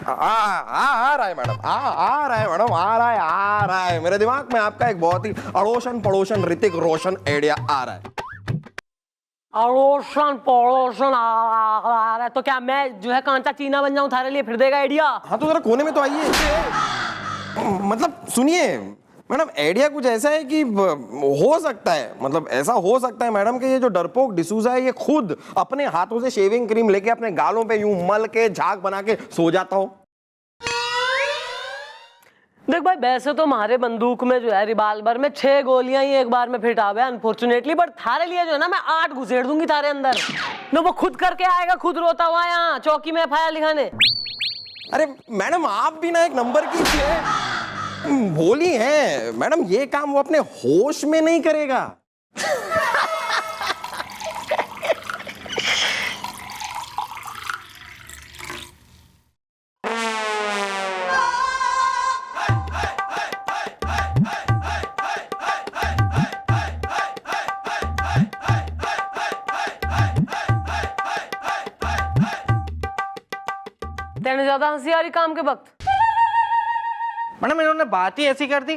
आ रहा है मैडम, आ रहा है मेरे दिमाग में आपका एक बहुत ही अड़ोशन पड़ोशन ऋतिक रोशन आइडिया आ रहा है। अड़ोशन पड़ोशन आ रहा है तो क्या मैं जो है कांचा चीना बन जाऊं थारे लिए, फिर देगा आइडिया? हाँ तो जरा कोने में तो आइए। मतलब सुनिए मैडम, आइडिया कुछ ऐसा है कि हो सकता है, मतलब ऐसा हो सकता है मैडम कि ये जो डरपोक डिसूजा है ये खुद अपने हाथों से शेविंग क्रीम लेके अपने गालों पे यूं मल के झाग बना के सो जाता हो। देख भाई, वैसे तो हमारे बंदूक में जो है रिवाल्वर में 6 गोलियां ही एक बार में फिट आवे अनफॉर्चुनेटली, बट थारे लिए जो है ना मैं 8 घुसेड़ दूंगी थारे अंदर। नो वो खुद करके आएगा, खुद रोता हुआ यहाँ चौकी में FIR लिखाने। अरे मैडम आप भी ना एक नंबर की भोली है मैडम, ये काम वो अपने होश में नहीं करेगा। तेने ज्यादा हंसी आ रही काम के वक्त? मैडम इन्होंने बात ही ऐसी कर दी।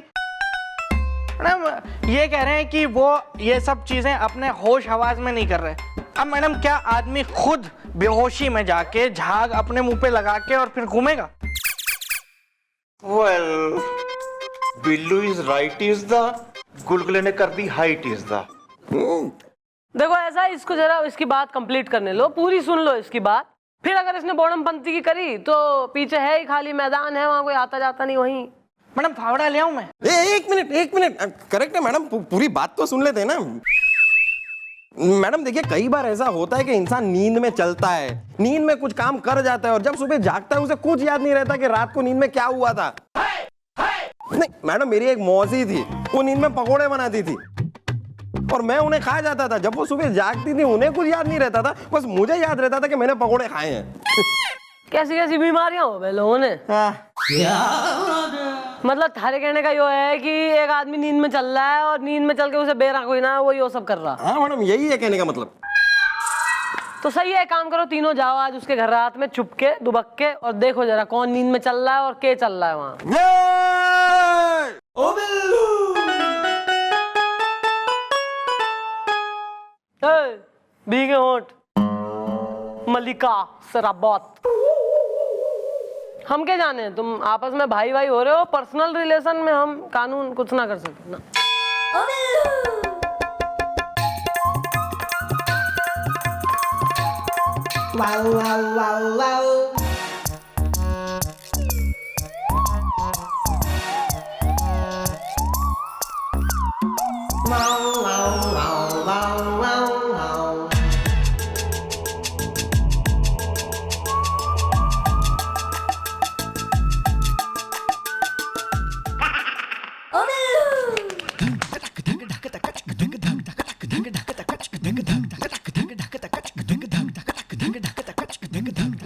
मैडम ये कह रहे हैं कि वो ये सब चीजें अपने होश हवास में नहीं कर रहे। अब मैडम क्या आदमी खुद बेहोशी में जाके झाग अपने मुंह पे लगा के और फिर घूमेगा? Well, Billu is right is the, Gulgule ने कर दी हाइट इज द। देखो ऐसा है, इसको जरा इसकी बात कंप्लीट करने लो, पूरी सुन लो इसकी बात। फिर अगर इसने बॉडम पंक्ति की करी तो पीछे है ही खाली मैदान है, वहां कोई आता जाता नहीं। वहीं मैडम फावड़ा ले आऊं मैं? एक मिनट करेक्ट है मैडम, पूरी बात तो सुन लेते हैं ना। मैडम देखिए, कई बार ऐसा होता है कि इंसान नींद में चलता है, नींद में कुछ काम कर जाता है और जब सुबह जागता है उसे कुछ याद नहीं रहता कि रात को नींद में क्या हुआ था। नहीं मैडम, मेरी एक मौसी थी, वो नींद में पकोड़े बनाती थी और मैं उन्हें खा जाता था। जब वो सुबह जागती थी उन्हें कुछ याद नहीं रहता था, बस मुझे याद रहता था कि मैंने पकोड़े खाए हैं। कैसी कैसी बीमारियां हो गए लोगों ने। मतलब थारे कहने का यो है कि एक आदमी नींद में चल रहा है और नींद में चल के उसे बेरा कोई ना वो यो सब कर रहा। हाँ मैडम, यही है कहने का मतलब। तो सही है, काम करो तीनों जाओ आज उसके घर रात में चुपके दुबक के और देखो जरा कौन नींद में चल रहा है और क्या चल रहा है वहां। ओ बिल्लू, भीगे होंठ, मलिका सराबत। हम क्या जाने, तुम आपस में भाई भाई हो रहे हो, पर्सनल रिलेशन में हम कानून कुछ ना कर सकते ना। Wow wow wow wow.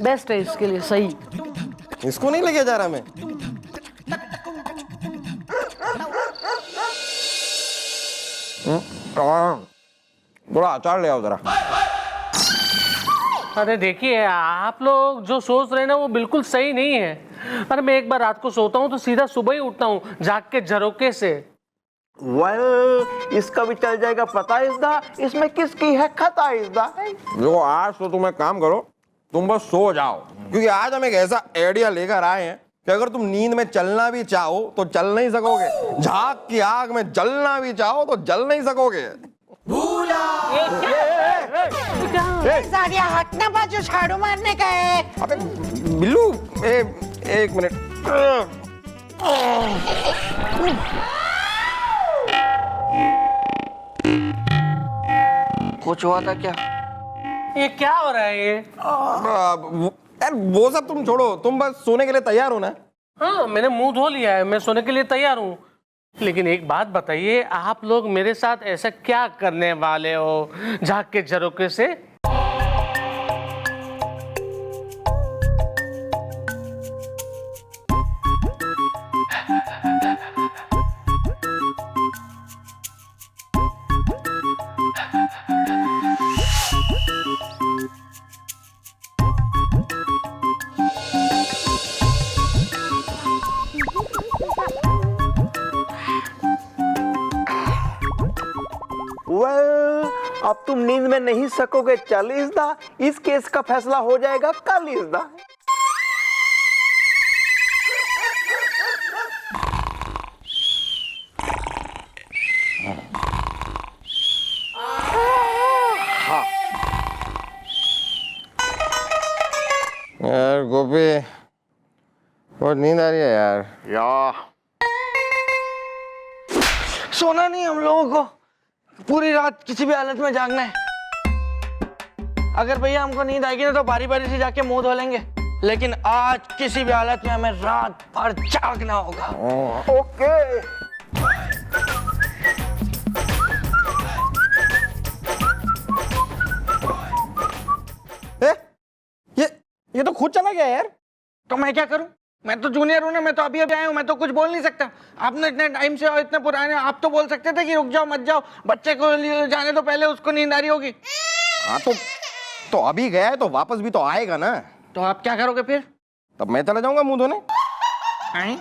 Best है इसके लिए, सही। इसको नहीं लेके जा रहा मैं। थोड़ा अचार ले आओ जरा। अरे देखिए, आप लोग जो सोच रहे हैं ना वो बिल्कुल सही नहीं है। अरे मैं एक बार रात को सोता हूँ तो सीधा सुबह ही उठता हूँ जाग के झरोके से। इसका भी चल जाएगा पता इज़दा, इसमें किसकी है खता इज़दा। देखो आज तो तुम एक काम करो, तुम बस सो जाओ, क्योंकि आज हम एक ऐसा आइडिया लेकर आए हैं कि अगर तुम नींद में चलना भी चाहो तो चल नहीं सकोगे, झाग की आग में जलना भी चाहो तो जल नहीं सकोगे। हटना बाजू, झाड़ू मारने का है। अबे बिल्लू, एक मिनट। कुछ हुआ था क्या? ये क्या हो रहा है ये? यार वो सब तुम छोड़ो, तुम बस सोने के लिए तैयार हो ना? हाँ, मैंने मुंह धो लिया है, मैं सोने के लिए तैयार हूँ। लेकिन एक बात बताइए, आप लोग मेरे साथ ऐसा क्या करने वाले हो झाग के झरोके से? अब तुम नींद में नहीं सकोगे चल इसदा, इस केस का फैसला हो जाएगा कल इसदा। यार गोपी, बहुत नींद आ रही है यार। सोना नहीं हम लोगों को, पूरी रात किसी भी हालत में जागना है। अगर भैया हमको नींद आएगी ना तो बारी बारी से जाके मुंह धो लेंगे, लेकिन आज किसी भी हालत में हमें रात भर जागना होगा। ओके। ये तो खुद चला गया यार। तो मैं क्या करूं? मैं तो जूनियर हूं ना, मैं तो अभी अभी आया हूं, मैं तो कुछ बोल नहीं सकता। आपने इतने टाइम से और इतने पुराने, आप तो बोल सकते थे कि रुक जाओ मत जाओ, बच्चे को जाने तो पहले उसको नींद आ रही होगी। हाँ तो अभी गया है तो वापस भी तो आएगा ना। तो आप क्या करोगे फिर? तब मैं चला जाऊंगा मुंह धोने। हैं?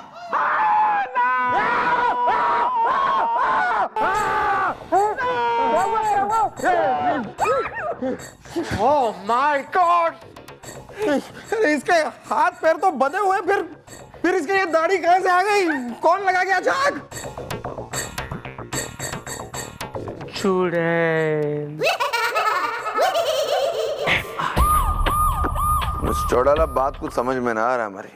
ओह माय गॉड, इसके हाथ पैर तो बंधे हुए, फिर इसके ये दाढ़ी कहां से आ गई? कौन लगा गया झाग? चुड़ैल। चौड़ाला बात कुछ समझ में ना आ रहा हमारी।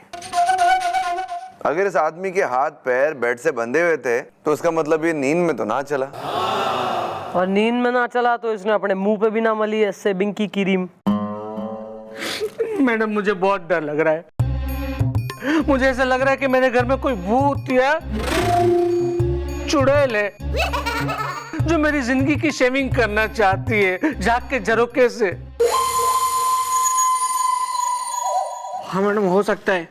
अगर इस आदमी के हाथ पैर बेड से बंधे हुए थे तो इसका मतलब ये नींद में तो ना चला। और नींद में ना चला तो इसने अपने मुंह पे भी ना मली है सेबिंग की क्रीम। मैडम मुझे बहुत डर लग रहा है, मुझे ऐसा लग रहा है कि मेरे घर में कोई भूत या चुड़ैल है जो मेरी जिंदगी की शेविंग करना चाहती है झाग के झरोके से। हाँ मैडम, हो सकता है,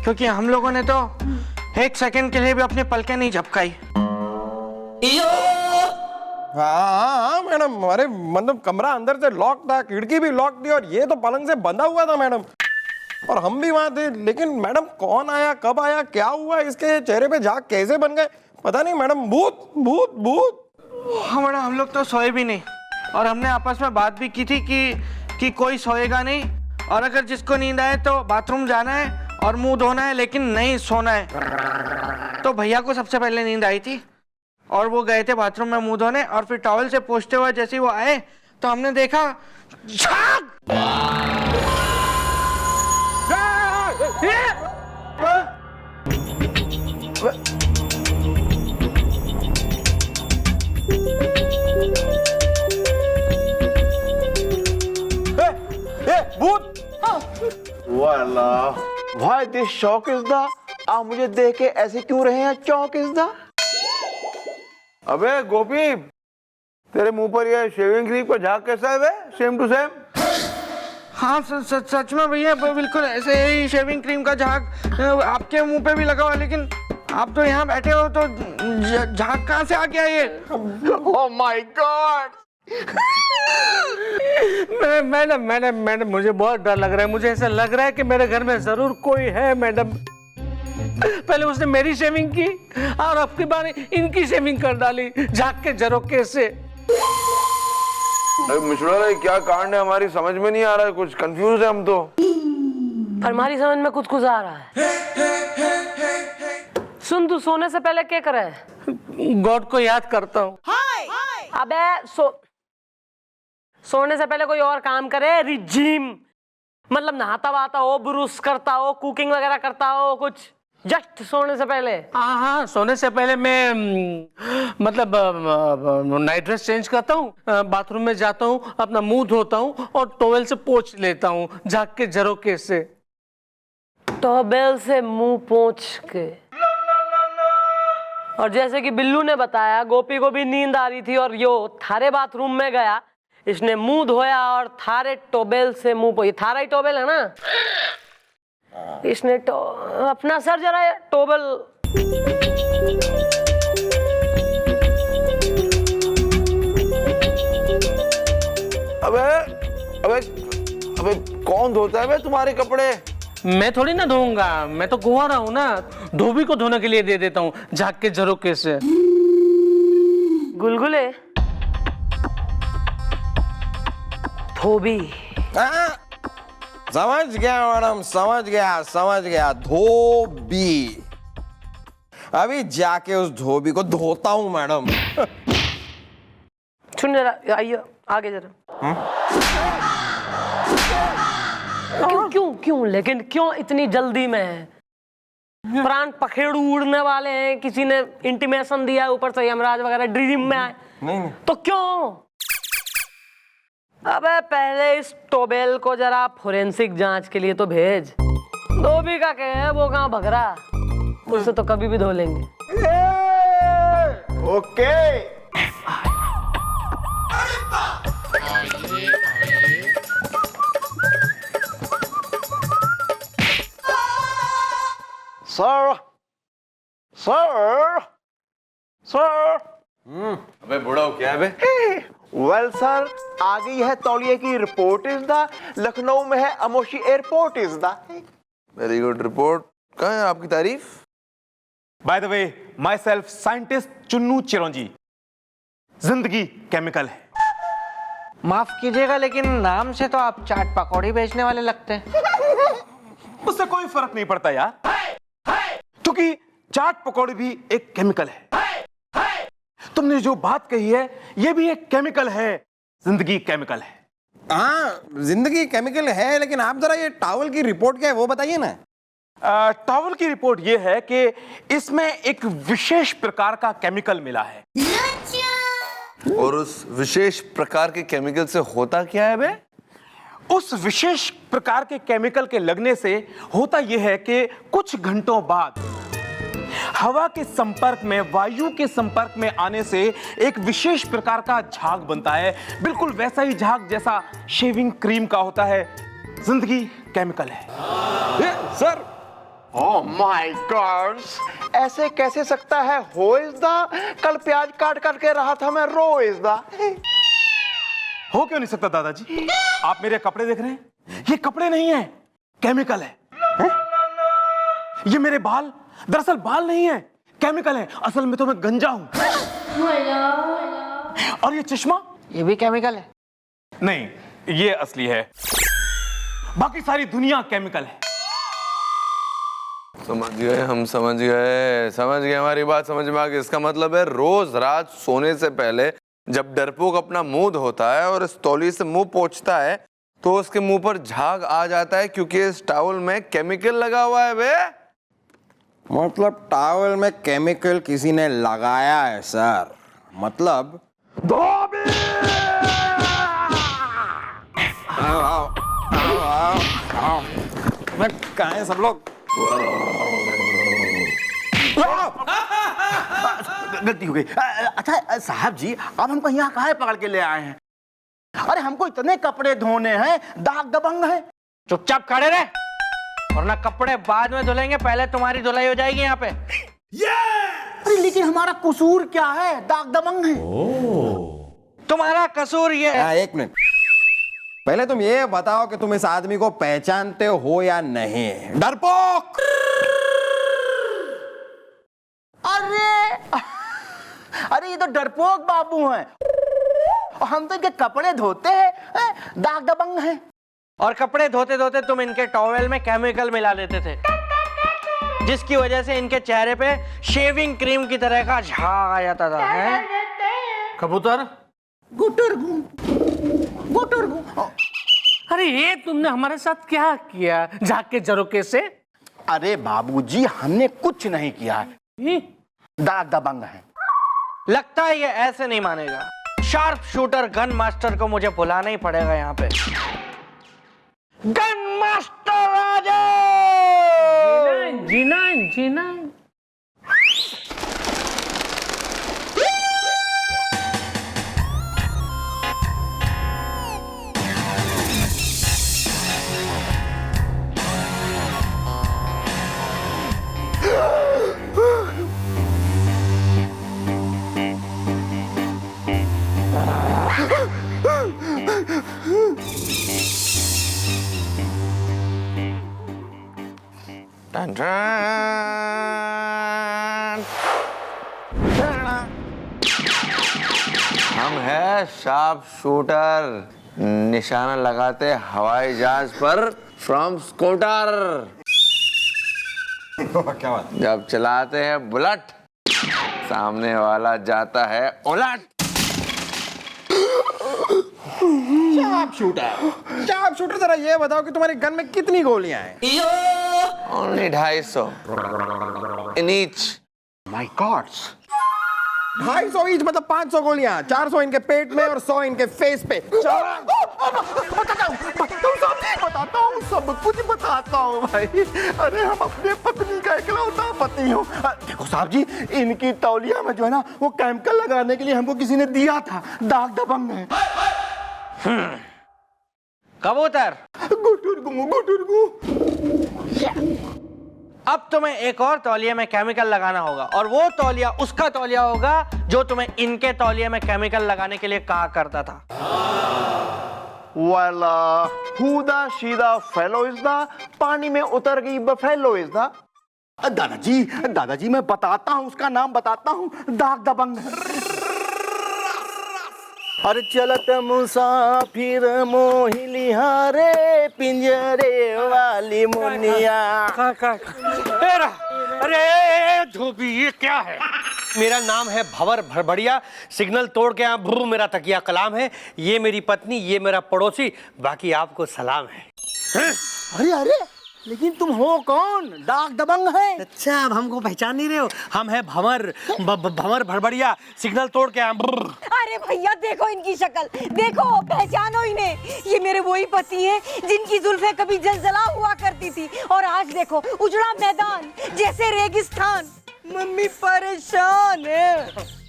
क्योंकि हम लोगों ने तो एक सेकंड के लिए भी अपनी पलकें नहीं झपकाई। हाँ मैडम, अरे मतलब कमरा अंदर से लॉक था, खिड़की भी लॉक थी और ये तो पलंग से बंधा हुआ था मैडम, और हम भी वहां थे। लेकिन मैडम कौन आया, कब आया, क्या हुआ, इसके चेहरे पे झाग कैसे बन गए पता नहीं मैडम। भूत भूत भूत। हाँ मैडम, हम लोग तो सोए भी नहीं, और हमने आपस में बात भी की थी कि कोई सोएगा नहीं, और अगर जिसको नींद आए तो बाथरूम जाना है और मुंह धोना है, लेकिन नहीं सोना है। तो भैया को सबसे पहले नींद आई थी और वो गए थे बाथरूम में मुंह धोने, और फिर टॉवल से पोंछते हुए जैसे ही वो आए तो हमने देखा झाग। भूत। Why this shock is the? आप मुझे देख के ऐसे क्यों रहे हैं? चौक इज द? अबे गोपी, तेरे मुंह पर ये शेविंग क्रीम का झाग कैसा है बे? Same to same. हाँ सच में भैया, बिल्कुल ऐसे ही शेविंग क्रीम का झाग आपके मुंह पे भी लगा हुआ, लेकिन आप तो यहाँ बैठे हो तो झाग कहाँ से आ गया ये? Oh my God! मैडम मुझे बहुत डर लग रहा है। मुझे ऐसा लग रहा है कि मेरे घर में जरूर कोई है मैडम। पहले उसने मेरी शेविंग की और अब की बार इनकी शेविंग कर डाली झाग के झरोके से। अरे मिश्रा, क्या कांड है, हमारी समझ में नहीं आ रहा है, कुछ कंफ्यूज है हम तो। पर हमारी समझ में कुछ आ रहा है। सुन, तू सोने से पहले क्या करे? गॉड को याद करता हूँ। अबे सोने से पहले कोई और काम करे, रिजीम, मतलब नहाता वहाता हो, ब्रूस करता हो, कुकिंग वगैरह करता हो, कुछ जस्ट सोने से पहले। हाँ, सोने से पहले मैं मतलब नाइट ड्रेस चेंज करता हूँ, बाथरूम में जाता हूँ, अपना मुंह धोता हूँ और टॉवेल से पोंछ लेता हूँ झाग के झरोके से। टॉवेल से मुंह पोंछ के। और जैसे कि बिल्लू ने बताया, गोपी को भी नींद आ रही थी और यो थारे बाथरूम में गया, इसने मुंह धोया और थारे टॉवेल से मुंह पोंछ। थारा ही टॉवेल है ना? इसने अपना सर जरा टॉवेल। अबे कौन धोता है बे तुम्हारे कपड़े? मैं थोड़ी ना धोऊंगा, मैं तो कुंवारा हूँ ना, धोबी को धोने के लिए दे देता हूँ झाग के झरोके से। गुलगुले, धोबी। समझ गया मैडम, समझ गया धोबी। अभी जाके उस धोबी को धोता हूं मैडम। सुन जरा, आइए आगे जरा। क्यों क्यों क्यों लेकिन क्यों इतनी जल्दी में है? प्राण पखेरु उड़ने वाले हैं, किसी ने इंटीमेशन दिया है, ऊपर से यमराज वगैरह ड्रीम में आए। नहीं तो क्यों? अबे पहले इस टोबेल को जरा फोरेंसिक जांच के लिए तो भेज। धोबी का क्या है, वो कहाँ भग रहा, उसे तो कभी भी धो लेंगे। ओके। Sir sir sir. अबे बुढ़ा क्या है बे? वेल सर, आ गई है तौलिए की रिपोर्ट इज द लखनऊ में है Amausi airport is the. Very good report. कहाँ है आपकी तारीफ? By the way, myself scientist Chunnu Chironji. जिंदगी केमिकल है। माफ कीजिएगा लेकिन नाम से तो आप चाट पकौड़ी बेचने वाले लगते हैं। उससे कोई फर्क नहीं पड़ता यार, क्योंकि चाट पकौड़ी भी एक केमिकल है। तुमने जो बात कही है ये भी एक केमिकल है। जिंदगी केमिकल है। हाँ जिंदगी केमिकल है, लेकिन आप जरा ये टॉवल की रिपोर्ट क्या है वो बताइए ना। टॉवल की रिपोर्ट ये है कि इसमें एक विशेष प्रकार का केमिकल मिला है। और उस विशेष प्रकार के केमिकल से होता क्या है बे? उस विशेष प्रकार के केमिकल के लगने से होता यह है कि कुछ घंटों बाद हवा के संपर्क में, वायु के संपर्क में आने से एक विशेष प्रकार का झाग बनता है। बिल्कुल वैसा ही झाग जैसा शेविंग क्रीम का होता है। जिंदगी केमिकल है। सर ओह माय गॉड, ऐसे कैसे सकता है? हो इज द, कल प्याज काट काट के रहा था मैं, रो इज द। हो क्यों नहीं सकता दादाजी? आप मेरे कपड़े देख रहे हैं, ये कपड़े नहीं है, केमिकल है। ये मेरे बाल दरअसल बाल नहीं है, केमिकल है। असल में तो मैं गंजा हूं। और ये चश्मा, ये भी केमिकल है। नहीं ये असली है, बाकी सारी दुनिया केमिकल है। समझ गए हम, समझ गए, हमारी बात समझ में आ गई। इसका मतलब है रोज रात सोने से पहले जब डरपोक अपना मुंह धोता है और इस तौली से मुंह पोंछता है तो उसके मुंह पर झाग आ जाता है, क्योंकि इस टॉवल में केमिकल लगा हुआ है बे। मतलब टॉवल में केमिकल किसी ने लगाया है सर, मतलब धोबी। कहाँ हैं सब लोग? गलती हो गई। अच्छा साहब जी, आप हमको यहाँ काहे पकड़ के ले आए हैं? अरे हमको इतने कपड़े धोने हैं, दाग दबंग है। चुपचाप खड़े रहे, वरना कपड़े बाद में धुलेंगे, पहले तुम्हारी धुलाई हो जाएगी यहाँ पे। अरे लेकिन हमारा कसूर क्या है? दाग दबंग है। तुम्हारा कसूर ये है। एक मिनट, पहले तुम ये बताओ कि तुम इस आदमी को पहचानते हो या नहीं? डरपोक। अरे ये तो डरपोक बाबू हैं, और हम तो इनके कपड़े धोते हैं, दाग दबंग हैं। और कपड़े धोते धोते तुम इनके टॉवेल में केमिकल मिला देते थे, जिसकी वजह से इनके चेहरे पे शेविंग क्रीम की तरह का झाग आ जाता था। है? कबूतर, गुटुरगु, गुटुरगु। अरे ये तुमने हमारे साथ क्या किया झाग के झरोके से? अरे बाबूजी, हमने कुछ नहीं किया है, दाग दबंग है। लगता है ये ऐसे नहीं मानेगा। शार्प शूटर गन मास्टर को मुझे बुलाना ही पड़ेगा यहाँ पे। गन मास्टर राजा। जीना हम है शार्प शूटर, निशाना लगाते हवाई जहाज पर फ्रॉम स्कूटर। क्या बात? जब चलाते हैं बुलेट, सामने वाला जाता है उलट। शार्प शूटर, जरा ये बताओ कि तुम्हारे गन में कितनी गोलियां हैं? Only 250 in each. My God's, 250 each मतलब 500 गोलियां, 400 इनके पेट में और 100 इनके फेस पे। बताता हूँ, सब कुछ बताता हूँ भाई। अरे हम अपने पत्नी का इकलौता पति हूँ। देखो साहब जी, इनकी तौलिया में जो है ना, वो केमिकल लगाने के लिए हमको किसी ने दिया था। दाग दबंग है। कबूतर, गुटुरगु। अब तुम्हें एक और तौलिया में केमिकल लगाना होगा, और वो तौलिया उसका तौलिया होगा जो तुम्हें इनके तौलिया में केमिकल लगाने के लिए कहा करता था। well, who the she the fellow is the पानी में उतर गई बफेलो is the। दादाजी मैं बताता हूँ, उसका नाम बताता हूँ, दाग दबंग। अरे चलत मुसाफिर मोहिलिहारे पिंजरे वाली मुनिया। अरे धोबी, ये क्या है? मेरा नाम है भंवर भड़बड़िया, सिग्नल तोड़ के यहाँ भ्रू मेरा तकिया कलाम है। ये मेरी पत्नी, ये मेरा पड़ोसी, बाकी आपको सलाम है। अरे अरे, लेकिन तुम हो कौन? दाग दबंग है। अच्छा, अब हमको पहचान नहीं रहे हो? हम है भंवर भड़बड़िया, सिग्नल तोड़ के यहाँ। अरे भैया देखो इनकी शक्ल, देखो पहचानो इन्हें। ये मेरे वही पति हैं जिनकी जुल्फें कभी जलजला हुआ करती थी, और आज देखो उजड़ा मैदान जैसे रेगिस्तान। मम्मी परेशान है।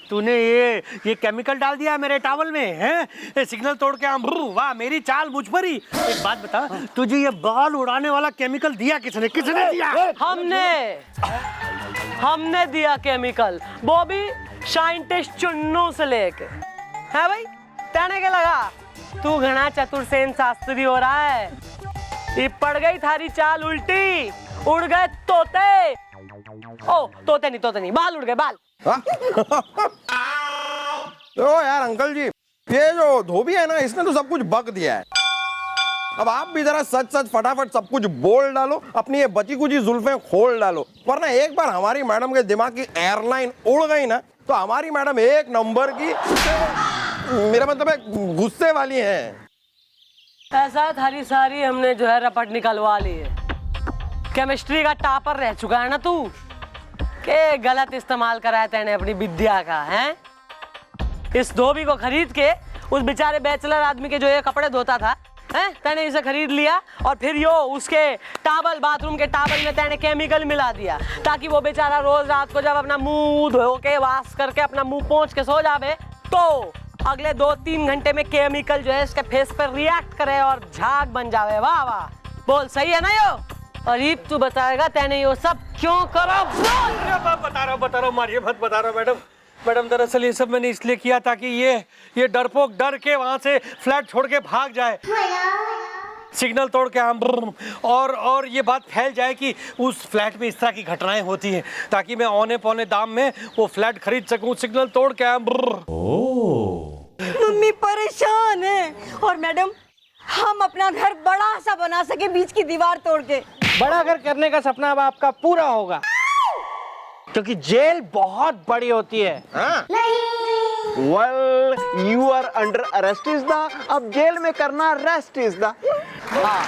तूने ये केमिकल डाल दिया मेरे टावल में, हैं? सिग्नल तोड़ के हम। वाह, मेरी चाल मुझ पर ही। एक बात बता, तुझे ये बाल उड़ाने वाला केमिकल दिया किसने? किसने दिया? हमने दिया केमिकल, वो भी साइंटिस्ट चुन्नू से लेके। है भाई, कहने के लगा तू घना चतुर सेन शास्त्री हो रहा है। ये पड़ गई थारी चाल उल्टी, उड़ गए तोते। ओ तोते नहीं, बाल उड़ गए, बाल। तो यार अंकल जी, ये जो धोबी है ना, इसने तो सब कुछ बक दिया है। अब आप भी जरा सच फटाफट सब कुछ बोल डालो, अपनी ये बची कुची जुल्फें खोल डालो, वरना एक बार हमारी मैडम के दिमाग की एयरलाइन उड़ गई ना, तो हमारी मैडम एक नंबर की, मेरा मतलब है, गुस्से वाली है। ऐसा थारी सारी हमने जो है रपट निकलवा ली है। केमिस्ट्री का टॉपर रह चुका है ना तू, के गलत इस्तेमाल कराया तेने अपनी विद्या का, हैं? इस धोबी को खरीद के उस बेचारे बैचलर आदमी के जो ये कपड़े धोता था, हैं? तेने इसे खरीद लिया, और फिर यो उसके टावल, बाथरूम के टावल में तेने केमिकल मिला दिया, ताकि वो बेचारा रोज रात को जब अपना मुंह धो के वाश करके अपना मुंह पोंछ के सो जावे, तो अगले 2-3 घंटे में केमिकल जो है इसके फेस पर रिएक्ट करे और झाग बन जावे। वाह वाह, बोल सही है ना यो? अरीब तू बताएगा तेने ये सब क्यों करा? बता रहा हूँ, मारिए मत, बता रहा हूँ मैडम। दरअसल ये सब मैंने इसलिए किया ताकि ये डरपोक डर के वहाँ से फ्लैट छोड़ के भाग जाए, सिग्नल तोड़ के हम, और ये बात फैल जाए कि उस फ्लैट में इस तरह की घटनाएं होती हैं, ताकि मैं औने पौने दाम में वो फ्लैट खरीद सकूं, सिग्नल तोड़ के हम। मम्मी परेशान है, और मैडम हम अपना घर बड़ा सा बना सके बीच की दीवार तोड़ के। बड़ा घर करने का सपना अब आपका पूरा होगा, क्योंकि जेल बहुत बड़ी होती है। well, you are under arrest is the, अब जेल में करना रेस्ट इज द। हाँ,